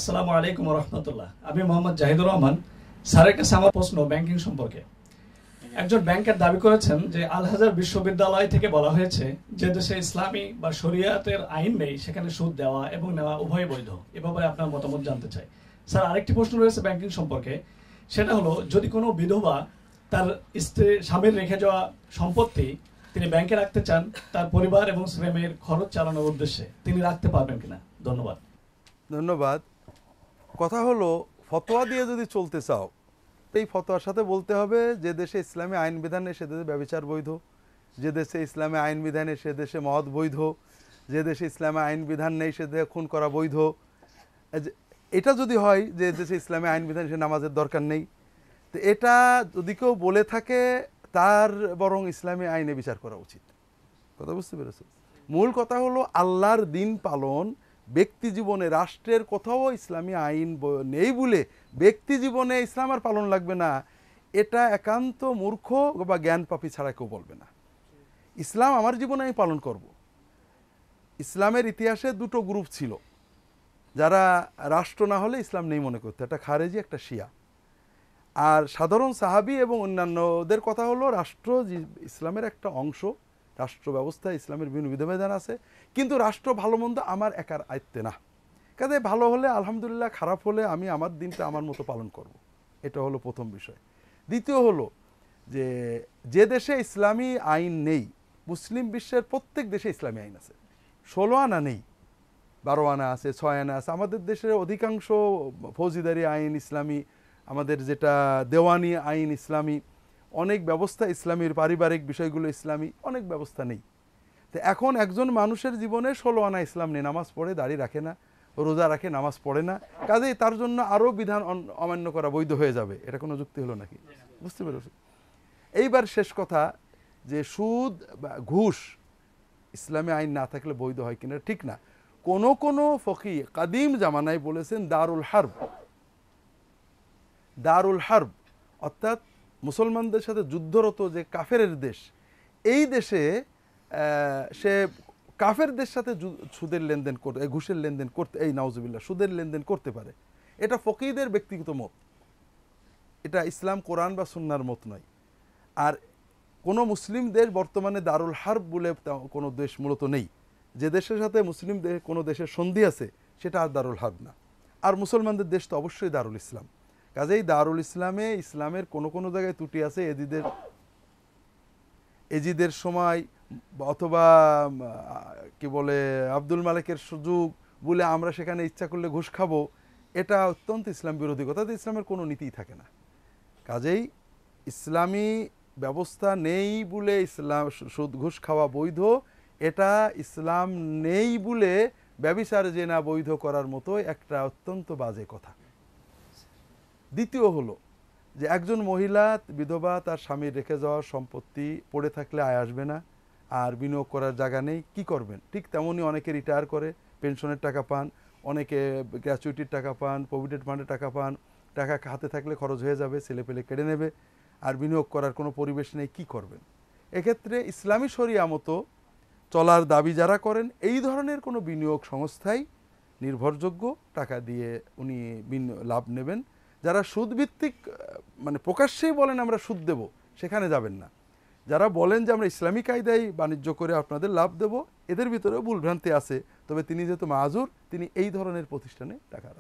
আসসালামু আলাইকুম ওয়া রাহমাতুল্লাহ। আমি মোহাম্মদ জাহিদুর রহমান। স্যারের কাছে আমার প্রশ্ন ব্যাংকিং সম্পর্কে। একজন ব্যাংকার দাবি করেছেন যে আল হাজার বিশ্ববিদ্যালয় থেকে বলা হয়েছে যে দেশে ইসলামী বা শরিয়াতের আইন নেই সেখানে সুদ দেওয়া এবং নেওয়া উভয় বৈধ। এ ব্যাপারে আপনার মতামত জানতে চাই। স্যার, আরেকটি প্রশ্ন রয়েছে ব্যাংকিং সম্পর্কে। সেটা হলো, যদি কোনো বিধবা তার স্বামীর রেখে যাওয়া সম্পত্তি তিনি ব্যাংকে রাখতে চান তার পরিবার এবং ছেলেমেয়ের খরচ চালানোর উদ্দেশ্যে, তিনি রাখতে পারবেন কিনা? ধন্যবাদ। ধন্যবাদ। কথা হলো, ফতোয়া দিয়ে যদি চলতে চাও, এই ফতোয়ার সাথে বলতে হবে যে দেশে ইসলামী আইন বিধান নেই সে দেশে ব্যভিচার বৈধ, যে দেশে ইসলামী আইন বিধান নেই সে দেশে মদ বৈধ, যে দেশে ইসলামী আইন বিধান নেই সে দেশে খুন করা বৈধ। এটা যদি হয় যে দেশে ইসলামী আইন বিধান সে নামাজের দরকার নেই, তো এটা যদি কেউ বলে থাকে তার বরং ইসলামী আইনে বিচার করা উচিত। কথা বুঝতে পেরেছ? মূল কথা হলো আল্লাহর দিন পালন। ব্যক্তি জীবনে রাষ্ট্রের কোথাও ইসলামী আইন নেই বলে ব্যক্তি জীবনে ইসলাম আর পালন লাগবে না, এটা একান্ত মূর্খ বা জ্ঞান পাপী ছাড়া কেউ বলবে না। ইসলাম আমার জীবনে আমি পালন করব। ইসলামের ইতিহাসে দুটো গ্রুপ ছিল যারা রাষ্ট্র না হলে ইসলাম নেই মনে করতো, একটা খারেজি একটা শিয়া। আর সাধারণ সাহাবি এবং অন্যান্যদের কথা হলো রাষ্ট্র ইসলামের একটা অংশ, রাষ্ট্র ব্যবস্থা ইসলামের বিভিন্ন বিধিবিধান আছে, কিন্তু রাষ্ট্র ভালো মন্দ আমার একার আয়ত্তে না। কাজে ভালো হলে আলহামদুলিল্লাহ, খারাপ হলে আমি আমার দিনটা আমার মতো পালন করব। এটা হলো প্রথম বিষয়। দ্বিতীয় হলো যে যে দেশে ইসলামী আইন নেই, মুসলিম বিশ্বের প্রত্যেক দেশে ইসলামী আইন আছে। 16 আনা নেই, 12 আনা আছে, 6 আনা আছে। আমাদের দেশের অধিকাংশ ফৌজিদারি আইন ইসলামী, আমাদের যেটা দেওয়ানি আইন ইসলামী, অনেক ব্যবস্থা ইসলামীর, পারিবারিক বিষয়গুলো ইসলামী, অনেক ব্যবস্থা নেই। তো এখন একজন মানুষের জীবনে 16 আনা ইসলাম নেই, নামাজ পড়ে, দাড়ি রাখে না, রোজা রাখে, নামাজ পড়ে না, কাজেই তার জন্য আরও বিধান অমান্য করা বৈধ হয়ে যাবে। এটা কোনো যুক্তি হলো নাকি? বুঝতে পেরেছ? এইবার শেষ কথা, যে সুদ বা ঘুষ ইসলামী আইন না থাকলে বৈধ হয় কিনা ঠিক না। কোন কোন ফকি কাদিম জামানায় বলেছেন দারুল হারব, দারুল হারব অর্থাৎ মুসলমানদের সাথে যুদ্ধরত যে কাফেরের দেশ, এই দেশে সে কাফেরদের সাথে সুদের লেনদেন করতে, ঘুষের লেনদেন করতে, এই নাউজুবিল্লাহ, সুদের লেনদেন করতে পারে। এটা ফকিদের ব্যক্তিগত মত, এটা ইসলাম কোরআন বা সুন্নাহর মত নয়। আর কোনো মুসলিম দেশ বর্তমানে দারুল হারব বলে কোনো দেশ মূলত নেই। যে দেশের সাথে মুসলিম কোনো দেশের সন্ধি আছে সেটা আর দারুল হারব না। আর মুসলমানদের দেশ তো অবশ্যই দারুল ইসলাম। কাজেই দারুল ইসলামে ইসলামের কোনো কোনো জায়গায় ত্রুটি আছে। এজিদের সময় অথবা কি বলে আব্দুল মালিকের সুযোগ বলে আমরা সেখানে ইচ্ছা করলে ঘুষ খাবো, এটা অত্যন্ত ইসলাম বিরোধী কথা। ইসলামের কোনো নীতিই থাকে না। কাজেই ইসলামী ব্যবস্থা নেই বলে ইসলাম সুদ ঘুষ খাওয়া বৈধ, এটা ইসলাম নেই বলে ব্যভিচার জেনা বৈধ করার মতো একটা অত্যন্ত বাজে কথা। দ্বিতীয় হলো যে একজন মহিলা বিধবা, তার স্বামীর রেখে যাওয়া সম্পত্তি পড়ে থাকলে আয় আসবে না, আর বিনিয়োগ করার জায়গা নেই, কি করবেন? ঠিক তেমনই অনেকে রিটায়ার করে পেনশনের টাকা পান, অনেকে গ্র্যাচুইটির টাকা পান, প্রভিডেন্ট ফান্ডের টাকা পান, টাকা হাতে থাকলে খরচ হয়ে যাবে, ছেলে পেলে কেড়ে নেবে, আর বিনিয়োগ করার কোনো পরিবেশ নেই, কি করবেন? এক্ষেত্রে ইসলামী শরিয়া মতো চলার দাবি যারা করেন, এই ধরনের কোনো বিনিয়োগ সংস্থাই নির্ভরযোগ্য, টাকা দিয়ে উনি লাভ নেবেন। যারা সুদভিত্তিক মানে প্রকাশ্যেই বলেন আমরা সুদ দেব, সেখানে যাবেন না। যারা বলেন যে আমরা ইসলামী কায়দায় বাণিজ্য করে আপনাদের লাভ দেব, এদের ভিতরেও ভুলভ্রান্তি আছে। তবে তিনি যেহেতু মাযুর, তিনি এই ধরনের প্রতিষ্ঠানে টাকা